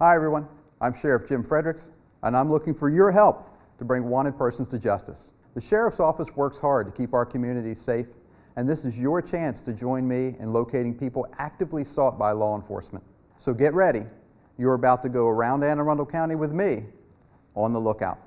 Hi everyone, I'm Sheriff Jim Fredericks, and I'm looking for your help to bring wanted persons to justice. The Sheriff's Office works hard to keep our community safe, and this is your chance to join me in locating people actively sought by law enforcement. So get ready, you're about to go around Anne Arundel County with me on the lookout.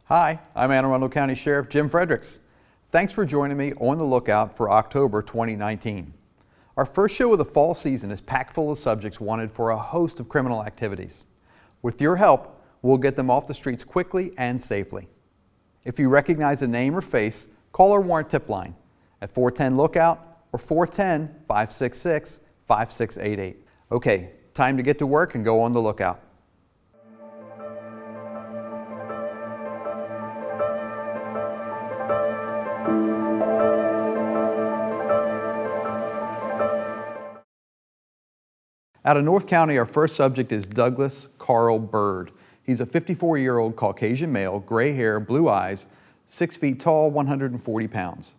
Hi, I'm Anne Arundel County Sheriff Jim Fredericks. Thanks for joining me on the lookout for October 2019. Our first show of the fall season is packed full of subjects wanted for a host of criminal activities. With your help, we'll get them off the streets quickly and safely. If you recognize a name or face, call our warrant tip line at 410-LOOKOUT or 410-566-5688. Okay, time to get to work and go on the lookout. Out of North County, our first subject is Douglas Carl Bird. He's a 54-year-old Caucasian male, gray hair, blue eyes, 6 feet tall, 140 pounds.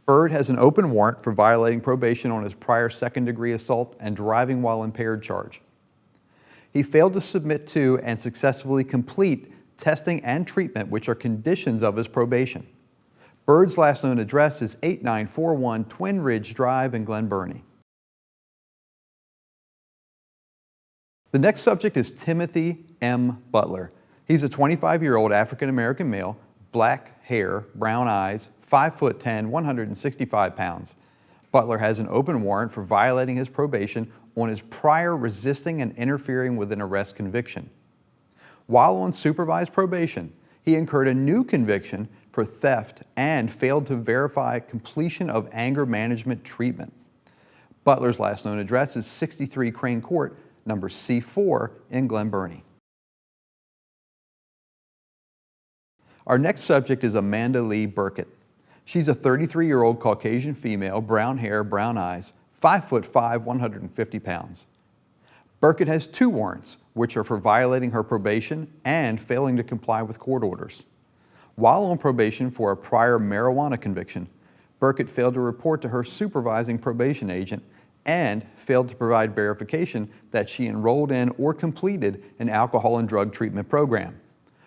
Bird has an open warrant for violating probation on his prior second-degree assault and driving while impaired charge. He failed to submit to and successfully complete testing and treatment, which are conditions of his probation. Bird's last known address is 8941 Twin Ridge Drive in Glen Burnie. The next subject is Timothy M. Butler. He's a 25-year-old African-American male, black hair, brown eyes, 5'10", 165 pounds. Butler has an open warrant for violating his probation on his prior resisting and interfering with an arrest conviction. While on supervised probation, he incurred a new conviction for theft and failed to verify completion of anger management treatment. Butler's last known address is 63 Crane Court, number C4 in Glen Burnie. Our next subject is Amanda Lee Burkett. She's a 33-year-old Caucasian female, brown hair, brown eyes, 5'5", 150 pounds. Burkett has 2 warrants, which are for violating her probation and failing to comply with court orders. While on probation for a prior marijuana conviction, Burkett failed to report to her supervising probation agent and failed to provide verification that she enrolled in or completed an alcohol and drug treatment program.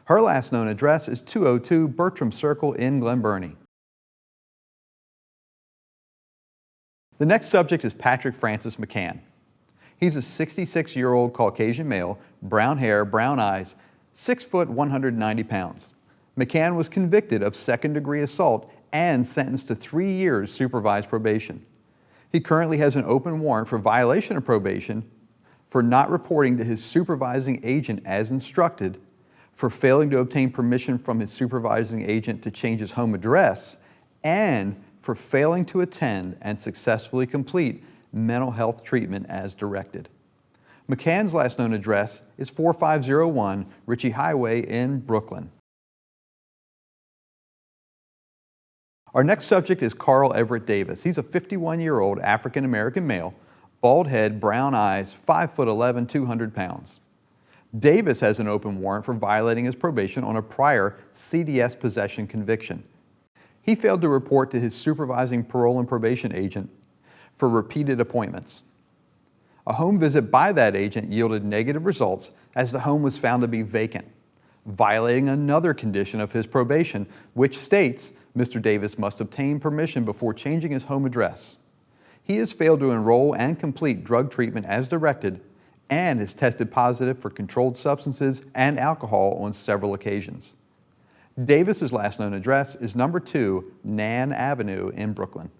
Her last known address is 202 Bertram Circle in Glen Burnie. The next subject is Patrick Francis McCann. He's a 66-year-old Caucasian male, brown hair, brown eyes, 6 foot 190 pounds. McCann was convicted of second-degree assault and sentenced to 3 years supervised probation. He currently has an open warrant for violation of probation, for not reporting to his supervising agent as instructed, for failing to obtain permission from his supervising agent to change his home address, and for failing to attend and successfully complete mental health treatment as directed. McCann's last known address is 4501 Ritchie Highway in Brooklyn. Our next subject is Carl Everett Davis. He's a 51-year-old African-American male, bald head, brown eyes, 5'11", 200 pounds. Davis has an open warrant for violating his probation on a prior CDS possession conviction. He failed to report to his supervising parole and probation agent for repeated appointments. A home visit by that agent yielded negative results as the home was found to be vacant, violating another condition of his probation, which states Mr. Davis must obtain permission before changing his home address. He has failed to enroll and complete drug treatment as directed and has tested positive for controlled substances and alcohol on several occasions. Davis's last known address is number 2 Nan Avenue in Brooklyn.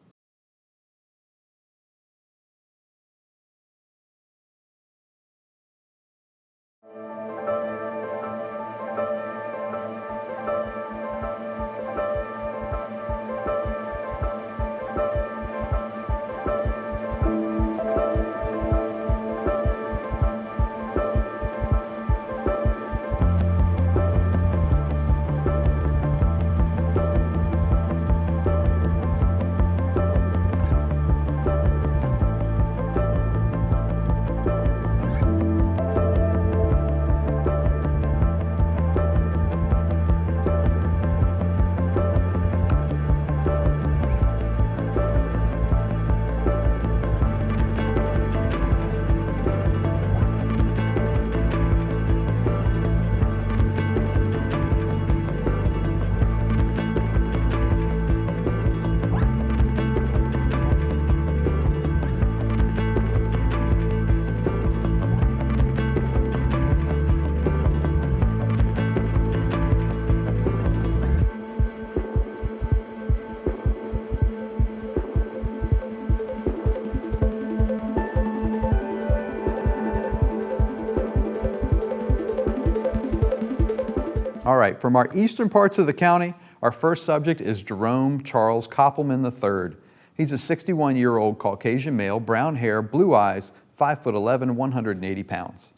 All right, from our eastern parts of the county, our first subject is Jerome Charles Koppelman III. He's a 61-year-old Caucasian male, brown hair, blue eyes, 5'11", 180 pounds.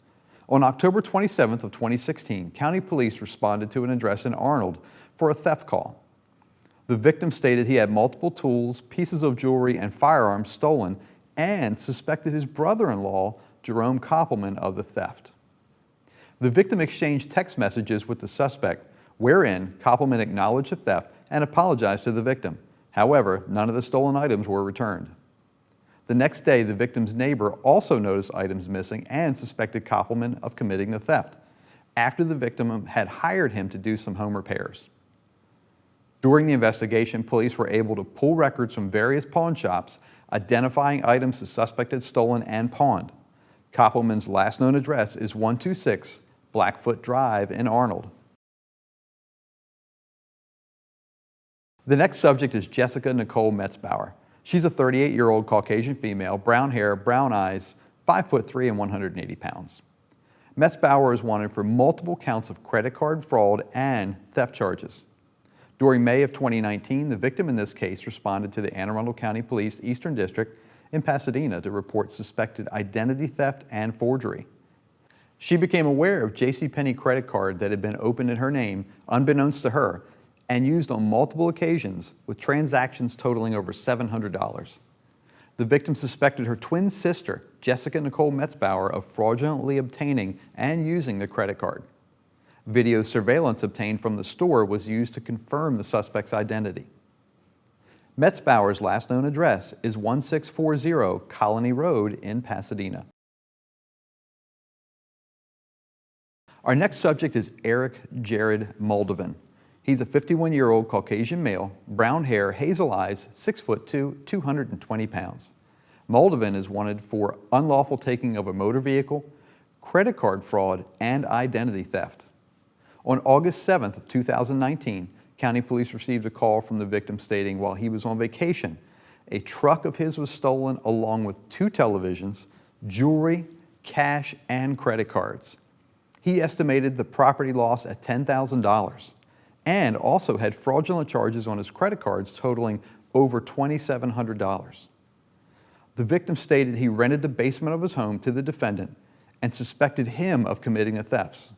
On October 27th of 2016, county police responded to an address in Arnold for a theft call. The victim stated he had multiple tools, pieces of jewelry, and firearms stolen and suspected his brother-in-law, Jerome Koppelman, of the theft. The victim exchanged text messages with the suspect, wherein Koppelman acknowledged the theft and apologized to the victim. However, none of the stolen items were returned. The next day, the victim's neighbor also noticed items missing and suspected Koppelman of committing the theft, after the victim had hired him to do some home repairs. During the investigation, police were able to pull records from various pawn shops, identifying items the suspect had stolen and pawned. Koppelman's last known address is 126 Blackfoot Drive in Arnold. The next subject is Jessica Nicole Metzbauer. She's a 38-year-old Caucasian female, brown hair, brown eyes, 5'3" and 180 pounds. Metzbauer is wanted for multiple counts of credit card fraud and theft charges. During May of 2019, the victim in this case responded to the Anne Arundel County Police Eastern District in Pasadena to report suspected identity theft and forgery. She became aware of JCPenney credit card that had been opened in her name, unbeknownst to her, and used on multiple occasions with transactions totaling over $700. The victim suspected her twin sister, Jessica Nicole Metzbauer, of fraudulently obtaining and using the credit card. Video surveillance obtained from the store was used to confirm the suspect's identity. Metzbauer's last known address is 1640 Colony Road in Pasadena. Our next subject is Eric Jared Moldovan. He's a 51-year-old Caucasian male, brown hair, hazel eyes, 6'2", 220 pounds. Moldovan is wanted for unlawful taking of a motor vehicle, credit card fraud, and identity theft. On August 7th of 2019, county police received a call from the victim stating while he was on vacation, a truck of his was stolen along with 2 televisions, jewelry, cash, and credit cards. He estimated the property loss at $10,000 and also had fraudulent charges on his credit cards totaling over $2,700. The victim stated he rented the basement of his home to the defendant and suspected him of committing the thefts.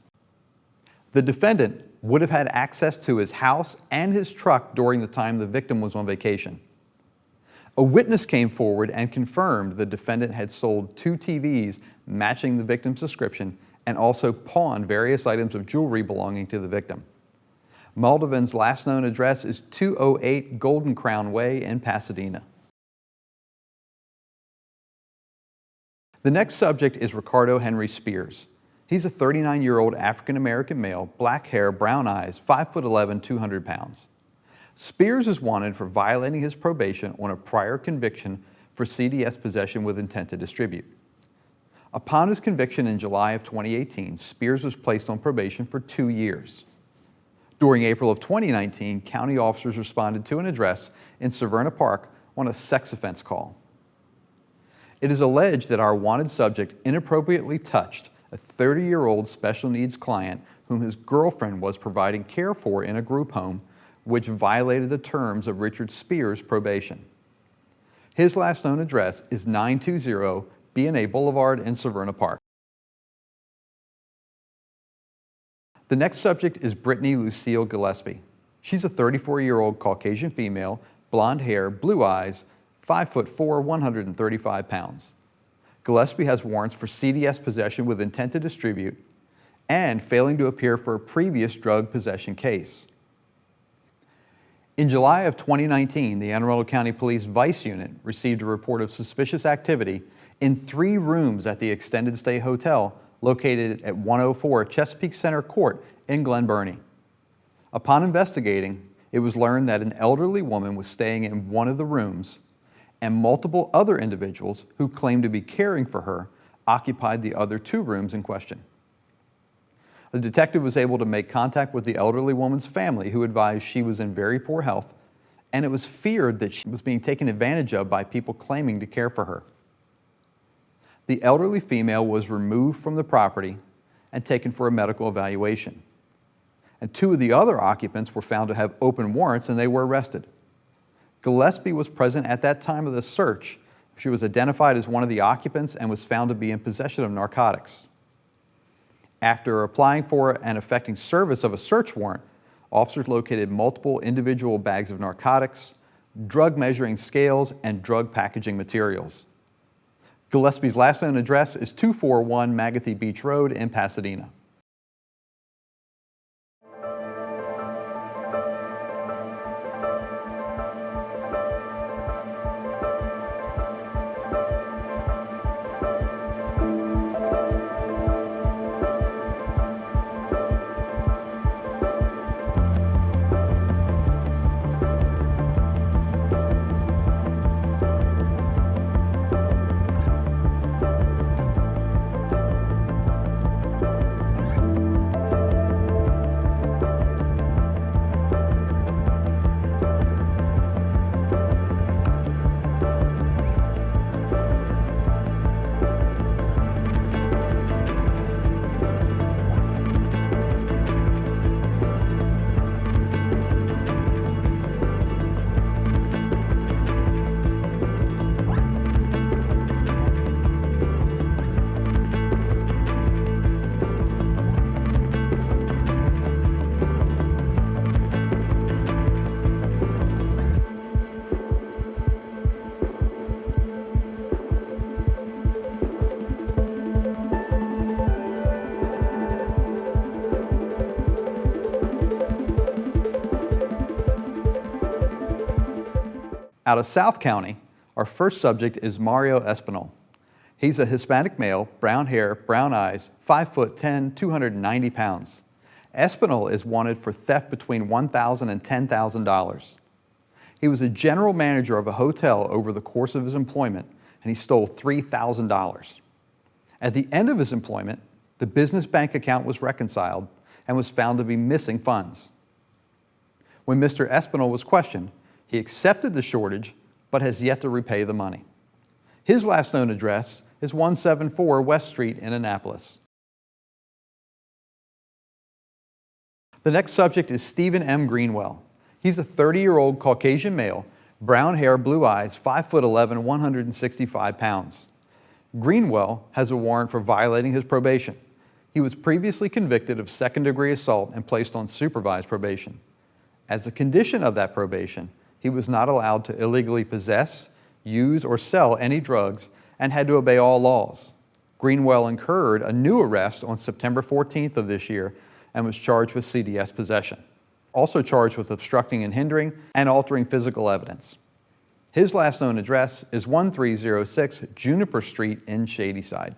The defendant would have had access to his house and his truck during the time the victim was on vacation. A witness came forward and confirmed the defendant had sold 2 TVs matching the victim's description and also pawned various items of jewelry belonging to the victim. Moldovan's last known address is 208 Golden Crown Way in Pasadena. The next subject is Ricardo Henry Spears. He's a 39-year-old African-American male, black hair, brown eyes, 5'11", 200 pounds. Spears is wanted for violating his probation on a prior conviction for CDS possession with intent to distribute. Upon his conviction in July of 2018, Spears was placed on probation for 2 years. During April of 2019, county officers responded to an address in Severna Park on a sex offense call. It is alleged that our wanted subject inappropriately touched a 30-year-old special needs client whom his girlfriend was providing care for in a group home, which violated the terms of Richard Spears' probation. His last known address is 920 B&A Boulevard in Severna Park. The next subject is Brittany Lucille Gillespie. She's a 34-year-old Caucasian female, blonde hair, blue eyes, 5'4", 135 pounds. Gillespie has warrants for CDS possession with intent to distribute and failing to appear for a previous drug possession case. In July of 2019, the Anne Arundel County Police Vice Unit received a report of suspicious activity in 3 rooms at the Extended Stay Hotel located at 104 Chesapeake Center Court in Glen Burnie. Upon investigating, it was learned that an elderly woman was staying in one of the rooms and multiple other individuals who claimed to be caring for her occupied the other 2 rooms in question. The detective was able to make contact with the elderly woman's family, who advised she was in very poor health, and it was feared that she was being taken advantage of by people claiming to care for her. The elderly female was removed from the property and taken for a medical evaluation. and 2 of the other occupants were found to have open warrants and they were arrested. Gillespie was present at that time of the search. She was identified as one of the occupants and was found to be in possession of narcotics. After applying for and effecting service of a search warrant, officers located multiple individual bags of narcotics, drug measuring scales, and drug packaging materials. Gillespie's last known address is 241 Magathy Beach Road in Pasadena. Out of South County, our first subject is Mario Espinal. He's a Hispanic male, brown hair, brown eyes, 5'10", 290 pounds. Espinal is wanted for theft between $1,000 and $10,000. He was a general manager of a hotel over the course of his employment, and he stole $3,000. At the end of his employment, the business bank account was reconciled and was found to be missing funds. When Mr. Espinal was questioned, he accepted the shortage, but has yet to repay the money. His last known address is 174 West Street in Annapolis. The next subject is Stephen M. Greenwell. He's a 30-year-old Caucasian male, brown hair, blue eyes, 5'11", 165 pounds. Greenwell has a warrant for violating his probation. He was previously convicted of second-degree assault and placed on supervised probation. As a condition of that probation, he was not allowed to illegally possess, use, or sell any drugs and had to obey all laws. Greenwell incurred a new arrest on September 14th of this year and was charged with CDS possession. Also charged with obstructing and hindering and altering physical evidence. His last known address is 1306 Juniper Street in Shadyside.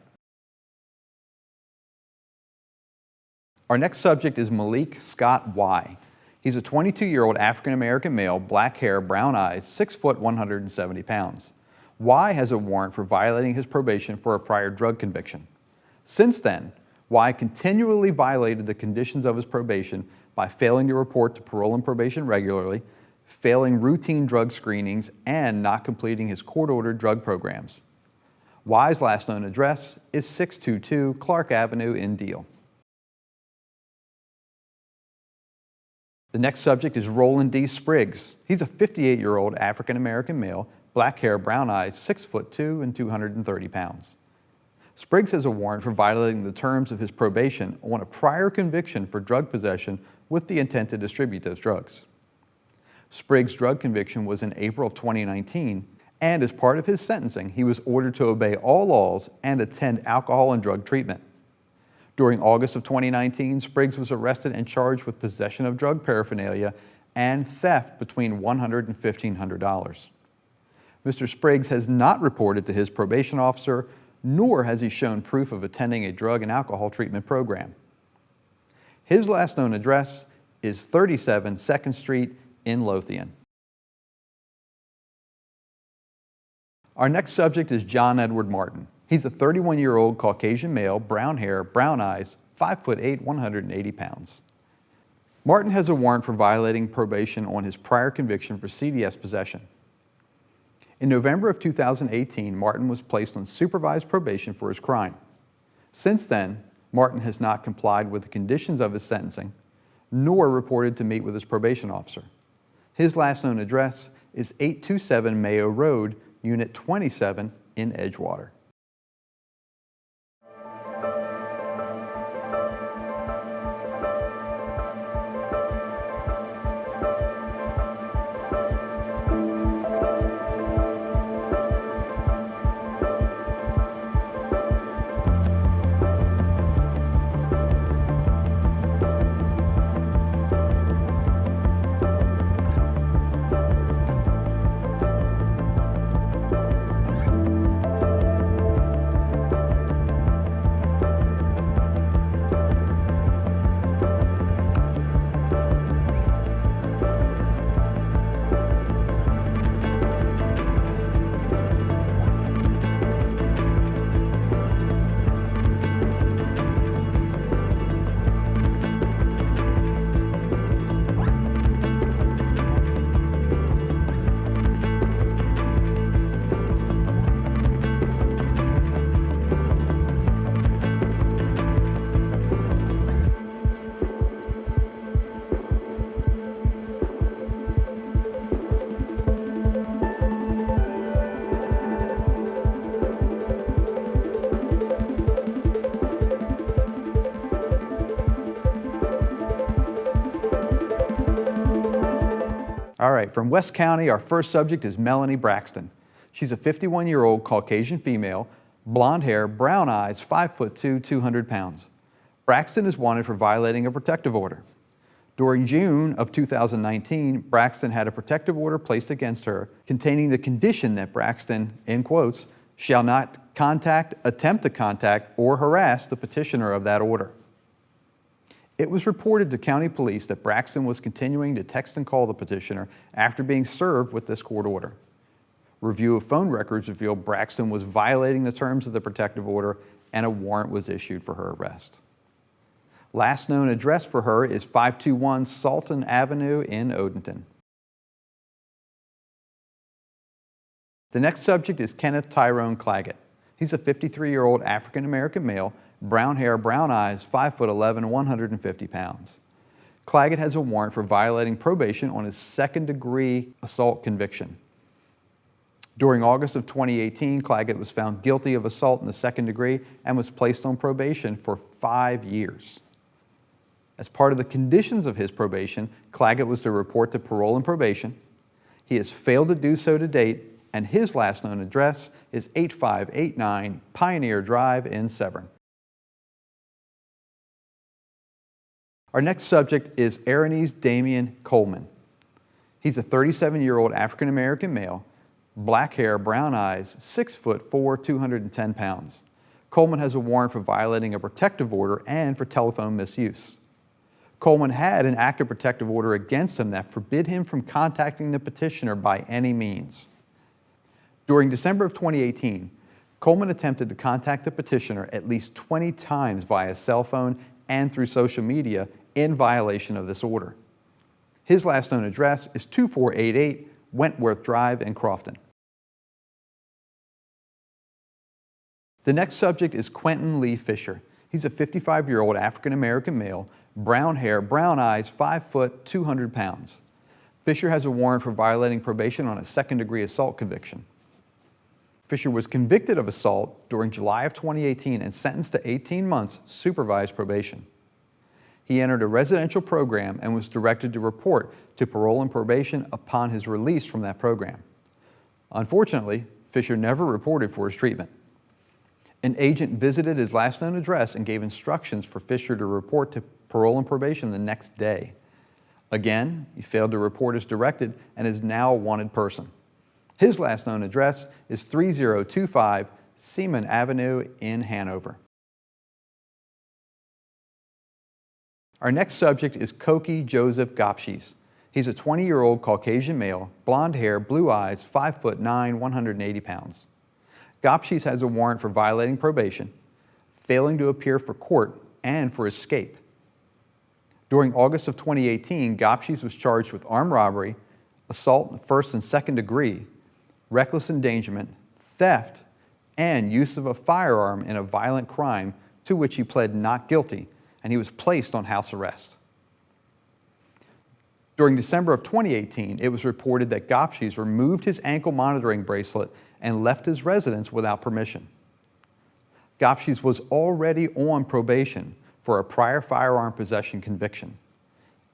Our next subject is Malik Scott Y. He's a 22-year-old African-American male, black hair, brown eyes, 6 foot 170 pounds. Y has a warrant for violating his probation for a prior drug conviction. Since then, Y continually violated the conditions of his probation by failing to report to parole and probation regularly, failing routine drug screenings, and not completing his court-ordered drug programs. Y's last known address is 622 Clark Avenue in Deal. The next subject is Roland D. Spriggs. He's a 58-year-old African-American male, black hair, brown eyes, 6'2" and 230 pounds. Spriggs has a warrant for violating the terms of his probation on a prior conviction for drug possession with the intent to distribute those drugs. Spriggs' drug conviction was in April of 2019, and as part of his sentencing, he was ordered to obey all laws and attend alcohol and drug treatment. During August of 2019, Spriggs was arrested and charged with possession of drug paraphernalia and theft between $100 and $1,500. Mr. Spriggs has not reported to his probation officer, nor has he shown proof of attending a drug and alcohol treatment program. His last known address is 37 2nd Street in Lothian. Our next subject is John Edward Martin. He's a 31-year-old Caucasian male, brown hair, brown eyes, 5'8", 180 pounds. Martin has a warrant for violating probation on his prior conviction for CDS possession. In November of 2018, Martin was placed on supervised probation for his crime. Since then, Martin has not complied with the conditions of his sentencing, nor reported to meet with his probation officer. His last known address is 827 Mayo Road, Unit 27 in Edgewater. All right, from West County, our first subject is Melanie Braxton. She's a 51-year-old Caucasian female, blonde hair, brown eyes, 5'2", 200 pounds. Braxton is wanted for violating a protective order. During June of 2019, Braxton had a protective order placed against her containing the condition that Braxton, in quotes, shall not contact, attempt to contact, or harass the petitioner of that order. It was reported to county police that Braxton was continuing to text and call the petitioner after being served with this court order. Review of phone records revealed Braxton was violating the terms of the protective order and a warrant was issued for her arrest. Last known address for her is 521 Salton Avenue in Odenton. The next subject is Kenneth Tyrone Claggett. He's a 53-year-old African-American male, brown hair, brown eyes, 5'11", 150 pounds. Claggett has a warrant for violating probation on his second-degree assault conviction. During August of 2018, Claggett was found guilty of assault in the second degree and was placed on probation for 5 years. As part of the conditions of his probation, Claggett was to report to parole and probation. He has failed to do so to date, and his last known address is 8589 Pioneer Drive in Severn. Our next subject is Aranese Damian Coleman. He's a 37-year-old African-American male, black hair, brown eyes, 6'4", 210 pounds. Coleman has a warrant for violating a protective order and for telephone misuse. Coleman had an active protective order against him that forbid him from contacting the petitioner by any means. During December of 2018, Coleman attempted to contact the petitioner at least 20 times via cell phone and through social media in violation of this order. His last known address is 2488 Wentworth Drive in Crofton. The next subject is Quentin Lee Fisher. He's a 55-year-old African-American male, brown hair, brown eyes, 5 foot, 200 pounds. Fisher has a warrant for violating probation on a second-degree assault conviction. Fisher was convicted of assault during July of 2018 and sentenced to 18 months supervised probation. He entered a residential program and was directed to report to parole and probation upon his release from that program. Unfortunately, Fisher never reported for his treatment. An agent visited his last known address and gave instructions for Fisher to report to parole and probation the next day. Again, he failed to report as directed and is now a wanted person. His last known address is 3025 Seaman Avenue in Hanover. Our next subject is Koki Joseph Gopshes. He's a 20-year-old Caucasian male, blonde hair, blue eyes, 5'9", 180 pounds. Gopshes has a warrant for violating probation, failing to appear for court, and for escape. During August of 2018, Gopshes was charged with armed robbery, assault in the first and second degree, reckless endangerment, theft, and use of a firearm in a violent crime to which he pled not guilty, and he was placed on house arrest. During December of 2018, it was reported that Gopshes removed his ankle monitoring bracelet and left his residence without permission. Gopshes was already on probation for a prior firearm possession conviction.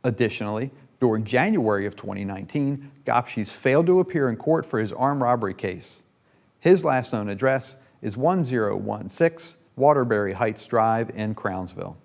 Additionally, during January of 2019, Gopshes failed to appear in court for his armed robbery case. His last known address is 1016 Waterbury Heights Drive in Crownsville.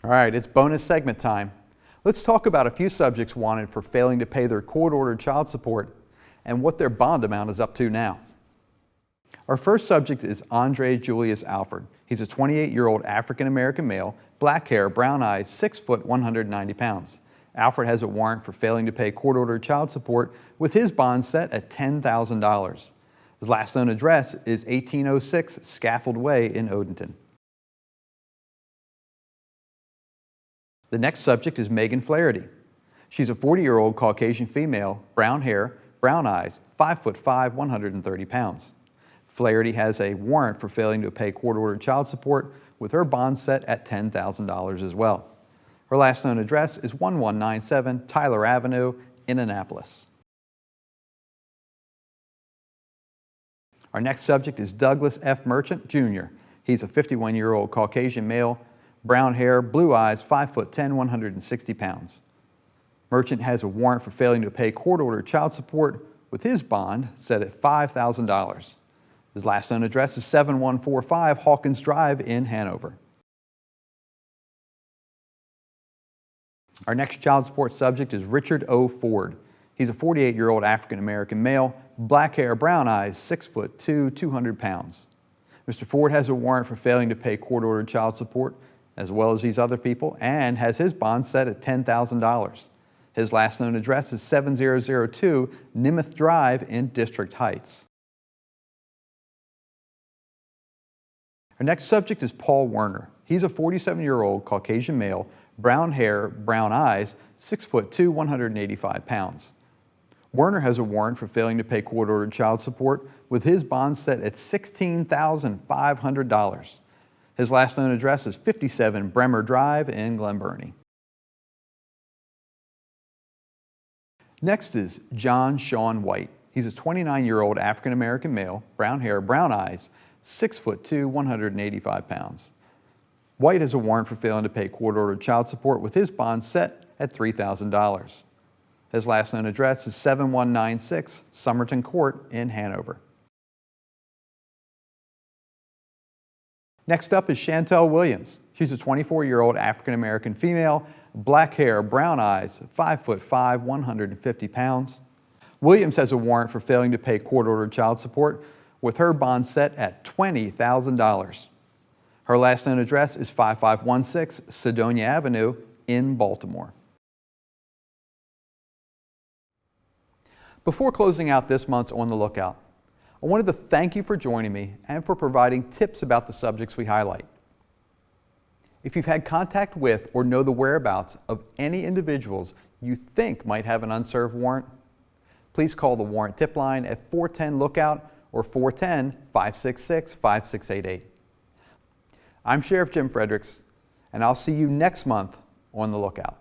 All right, it's bonus segment time. Let's talk about a few subjects wanted for failing to pay their court-ordered child support and what their bond amount is up to now. Our first subject is Andre Julius Alford. He's a 28-year-old African-American male, black hair, brown eyes, 6 foot, 190 pounds. Alford has a warrant for failing to pay court-ordered child support with his bond set at $10,000. His last known address is 1806 Scaffold Way in Odenton. The next subject is Megan Flaherty. She's a 40-year-old Caucasian female, brown hair, brown eyes, 5'5", 130 pounds. Flaherty has a warrant for failing to pay court-ordered child support with her bond set at $10,000 as well. Her last known address is 1197 Tyler Avenue in Annapolis. Our next subject is Douglas F. Merchant, Jr. He's a 51-year-old Caucasian male, brown hair, blue eyes, 5'10", 160 pounds. Merchant has a warrant for failing to pay court-ordered child support with his bond set at $5,000. His last known address is 7145 Hawkins Drive in Hanover. Our next child support subject is Richard O. Ford. He's a 48-year-old African-American male, black hair, brown eyes, 6'2", 200 pounds. Mr. Ford has a warrant for failing to pay court-ordered child support as well as these other people, and has his bond set at $10,000. His last known address is 7002 Nimeth Drive in District Heights. Our next subject is Paul Werner. He's a 47-year-old Caucasian male, brown hair, brown eyes, 6'2", 185 pounds. Werner has a warrant for failing to pay court-ordered child support with his bond set at $16,500. His last known address is 57 Bremer Drive in Glen Burnie. Next is John Sean White. He's a 29-year-old African-American male, brown hair, brown eyes, 6'2", 185 pounds. White has a warrant for failing to pay court-ordered child support with his bond set at $3,000. His last known address is 7196 Somerton Court in Hanover. Next up is Chantel Williams. She's a 24-year-old African-American female, black hair, brown eyes, 5'5", 150 pounds. Williams has a warrant for failing to pay court-ordered child support with her bond set at $20,000. Her last known address is 5516 Sedonia Avenue in Baltimore. Before closing out this month's On the Lookout, I wanted to thank you for joining me and for providing tips about the subjects we highlight. If you've had contact with or know the whereabouts of any individuals you think might have an unserved warrant, please call the warrant tip line at 410-LOOKOUT or 410-566-5688. I'm Sheriff Jim Fredericks, and I'll see you next month on the Lookout.